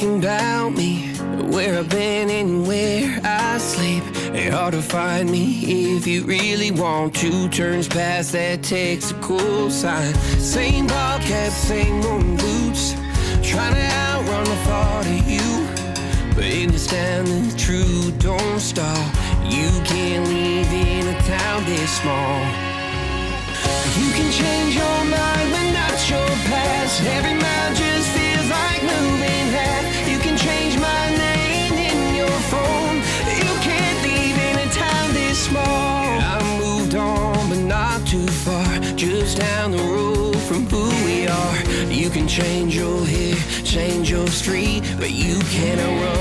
asking about me, where I've been and where I sleep. It's hard to find me if you really want to. Turns past that Texaco sign. Same bobcat, same moon boots, trying to outrun the thought of you. But in this town, the truth don't stop. You can't live in a town this small. You can change your mind, but not your past. Every mile just feels like moving half. You can change my name in your phone. You can't live in a town this small. I moved on, but not too far, just down the road from who we are. You can change your hair, change your street, but you cannot run